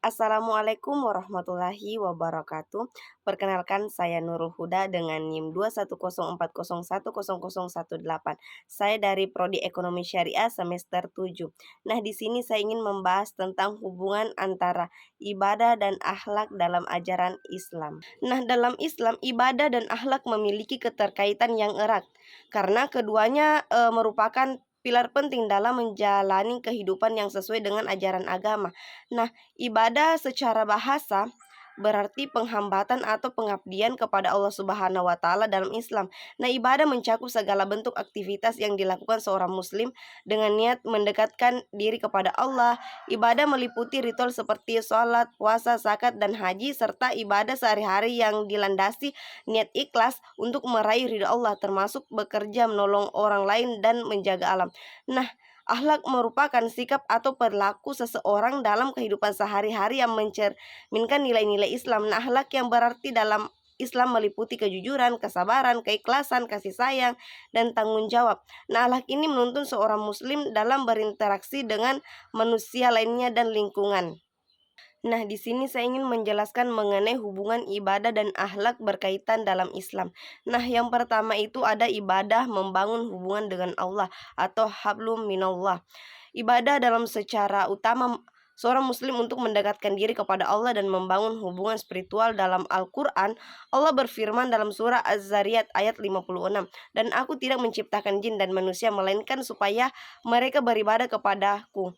Assalamualaikum warahmatullahi wabarakatuh. Perkenalkan saya Nurul Huda dengan NIM 21040101018. Saya dari Prodi Ekonomi Syariah semester 7. Nah, di sini saya ingin membahas tentang hubungan antara ibadah dan akhlak dalam ajaran Islam. Nah, dalam Islam ibadah dan akhlak memiliki keterkaitan yang erat karena keduanya merupakan pilar penting dalam menjalani kehidupan yang sesuai dengan ajaran agama. Nah, ibadah secara bahasa berarti penghambatan atau pengabdian kepada Allah Subhanahu wa taala dalam Islam. Nah, ibadah mencakup segala bentuk aktivitas yang dilakukan seorang muslim dengan niat mendekatkan diri kepada Allah. Ibadah meliputi ritual seperti sholat, puasa, zakat, dan haji serta ibadah sehari-hari yang dilandasi niat ikhlas untuk meraih ridha Allah termasuk bekerja, menolong orang lain dan menjaga alam. Nah, akhlak merupakan sikap atau perilaku seseorang dalam kehidupan sehari-hari yang mencerminkan nilai-nilai Islam. Nah, akhlak yang berarti dalam Islam meliputi kejujuran, kesabaran, keikhlasan, kasih sayang, dan tanggung jawab. Nah, akhlak ini menuntun seorang muslim dalam berinteraksi dengan manusia lainnya dan lingkungan. Nah, di sini saya ingin menjelaskan mengenai hubungan ibadah dan akhlak berkaitan dalam Islam. Nah, yang pertama itu ada ibadah membangun hubungan dengan Allah atau hablum minallah. Ibadah dalam secara utama seorang muslim untuk mendekatkan diri kepada Allah dan membangun hubungan spiritual. Dalam Al-Quran, Allah berfirman dalam surah Az-Zariyat ayat 56, "Dan aku tidak menciptakan jin dan manusia melainkan supaya mereka beribadah kepadaku."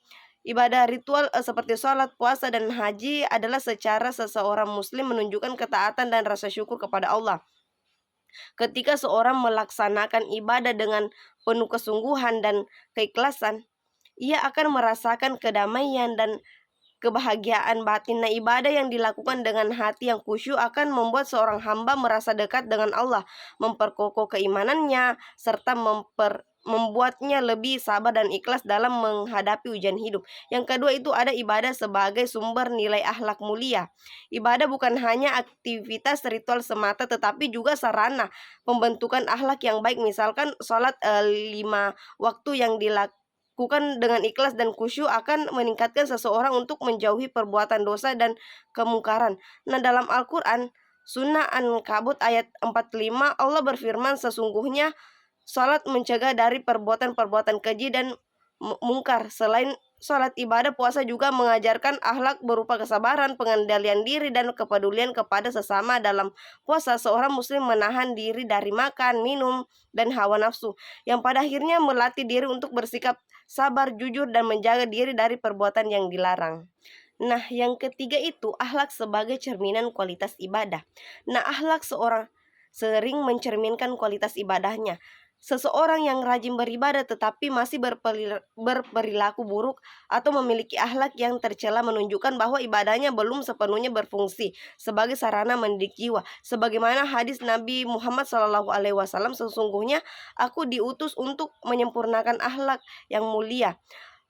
Ibadah ritual seperti sholat, puasa, dan haji adalah secara seseorang muslim menunjukkan ketaatan dan rasa syukur kepada Allah. Ketika seorang melaksanakan ibadah dengan penuh kesungguhan dan keikhlasan, ia akan merasakan kedamaian dan kebahagiaan batin. Nah, ibadah yang dilakukan dengan hati yang khusyuk akan membuat seorang hamba merasa dekat dengan Allah, memperkokoh keimanannya, serta membuatnya lebih sabar dan ikhlas dalam menghadapi ujian hidup. Yang kedua itu ada ibadah sebagai sumber nilai akhlak mulia. Ibadah bukan hanya aktivitas ritual semata, tetapi juga sarana pembentukan akhlak yang baik. Misalkan sholat 5 waktu yang dilakukan dengan ikhlas dan khusyuk akan meningkatkan seseorang untuk menjauhi perbuatan dosa dan kemungkaran. Nah, dalam Al-Quran, Surah An-Kabut ayat 45, Allah berfirman, "Sesungguhnya salat mencegah dari perbuatan-perbuatan keji dan mungkar." Selain salat, ibadah puasa juga mengajarkan akhlak berupa kesabaran, pengendalian diri, dan kepedulian kepada sesama. Dalam puasa, seorang muslim menahan diri dari makan, minum, dan hawa nafsu, yang pada akhirnya melatih diri untuk bersikap sabar, jujur, dan menjaga diri dari perbuatan yang dilarang. Nah, yang ketiga itu akhlak sebagai cerminan kualitas ibadah. Nah, akhlak seorang sering mencerminkan kualitas ibadahnya. Seseorang yang rajin beribadah tetapi masih berperilaku buruk atau memiliki akhlak yang tercela menunjukkan bahwa ibadahnya belum sepenuhnya berfungsi sebagai sarana mendidik jiwa. Sebagaimana hadis Nabi Muhammad SAW, "Sesungguhnya aku diutus untuk menyempurnakan akhlak yang mulia."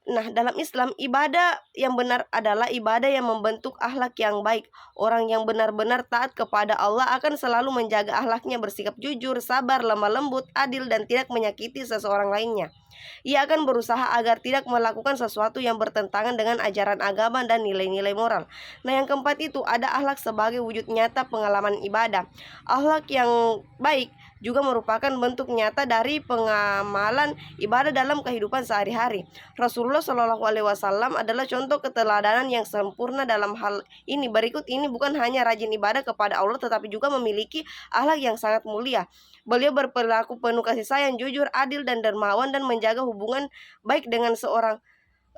Nah, dalam Islam, ibadah yang benar adalah ibadah yang membentuk akhlak yang baik. Orang yang benar-benar taat kepada Allah akan selalu menjaga akhlaknya, bersikap jujur, sabar, lemah lembut, adil, dan tidak menyakiti seseorang lainnya. Ia akan berusaha agar tidak melakukan sesuatu yang bertentangan dengan ajaran agama dan nilai-nilai moral. Nah, yang keempat itu ada akhlak sebagai wujud nyata pengalaman ibadah. Akhlak yang baik juga merupakan bentuk nyata dari pengamalan ibadah dalam kehidupan sehari-hari. Rasulullah Shallallahu Alaihi Wasallam adalah contoh keteladanan yang sempurna dalam hal ini. Berikut ini bukan hanya rajin ibadah kepada Allah, tetapi juga memiliki akhlak yang sangat mulia. Beliau berperilaku penuh kasih sayang, jujur, adil, dan dermawan, dan menjaga hubungan baik dengan seorang,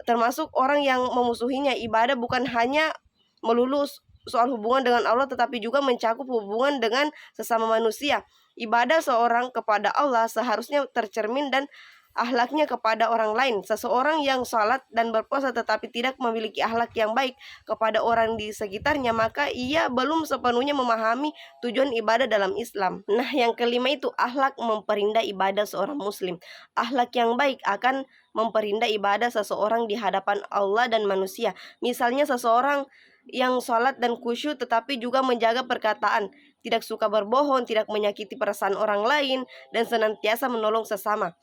termasuk orang yang memusuhinya. Ibadah bukan hanya melulu soal hubungan dengan Allah, tetapi juga mencakup hubungan dengan sesama manusia. Ibadah seorang kepada Allah seharusnya tercermin dan akhlaknya kepada orang lain. Seseorang yang sholat dan berpuasa tetapi tidak memiliki akhlak yang baik kepada orang di sekitarnya, maka ia belum sepenuhnya memahami tujuan ibadah dalam Islam. Nah, yang kelima itu akhlak memperindah ibadah seorang muslim. Akhlak yang baik akan memperindah ibadah seseorang di hadapan Allah dan manusia. Misalnya seseorang yang sholat dan khusyuk tetapi juga menjaga perkataan, tidak suka berbohong, tidak menyakiti perasaan orang lain, dan senantiasa menolong sesama.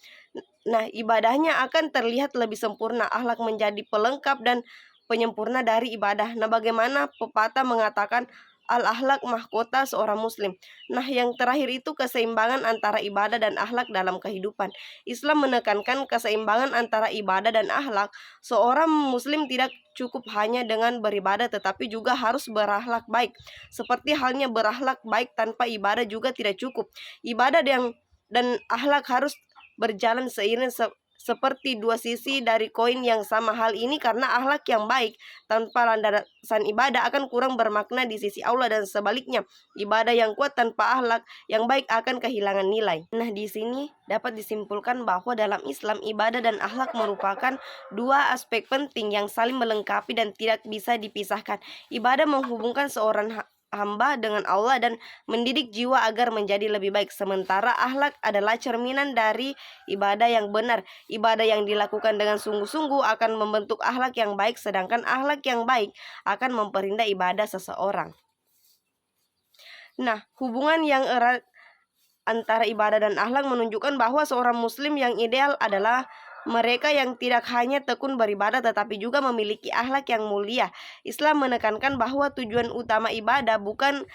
Nah, ibadahnya akan terlihat lebih sempurna. Akhlak menjadi pelengkap dan penyempurna dari ibadah. Nah, bagaimana pepatah mengatakan al-akhlak mahkota seorang muslim. Nah, yang terakhir itu keseimbangan antara ibadah dan akhlak dalam kehidupan. Islam menekankan keseimbangan antara ibadah dan akhlak. Seorang muslim tidak cukup hanya dengan beribadah tetapi juga harus berakhlak baik. Seperti halnya berakhlak baik tanpa ibadah juga tidak cukup. Ibadah dan akhlak harus berjalan seiring seperti dua sisi dari koin yang sama. Hal ini karena akhlak yang baik tanpa landasan ibadah akan kurang bermakna di sisi Allah, dan sebaliknya ibadah yang kuat tanpa akhlak yang baik akan kehilangan nilai. Nah, di sini dapat disimpulkan bahwa dalam Islam ibadah dan akhlak merupakan dua aspek penting yang saling melengkapi dan tidak bisa dipisahkan. Ibadah menghubungkan seorang hamba dengan Allah dan mendidik jiwa agar menjadi lebih baik, sementara akhlak adalah cerminan dari ibadah yang benar. Ibadah yang dilakukan dengan sungguh-sungguh akan membentuk akhlak yang baik, sedangkan akhlak yang baik akan memperindah ibadah seseorang. Nah, hubungan yang erat antara ibadah dan akhlak menunjukkan bahwa seorang muslim yang ideal adalah mereka yang tidak hanya tekun beribadah tetapi juga memiliki akhlak yang mulia. Islam menekankan bahwa tujuan utama ibadah bukan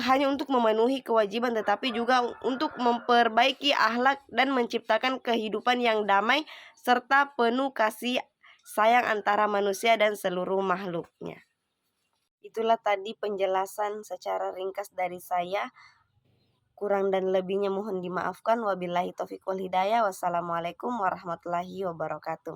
hanya untuk memenuhi kewajiban tetapi juga untuk memperbaiki akhlak dan menciptakan kehidupan yang damai serta penuh kasih sayang antara manusia dan seluruh makhluknya. Itulah tadi penjelasan secara ringkas dari saya. Kurang dan lebihnya mohon dimaafkan. Wabillahi taufiq wal hidayah. Wassalamualaikum warahmatullahi wabarakatuh.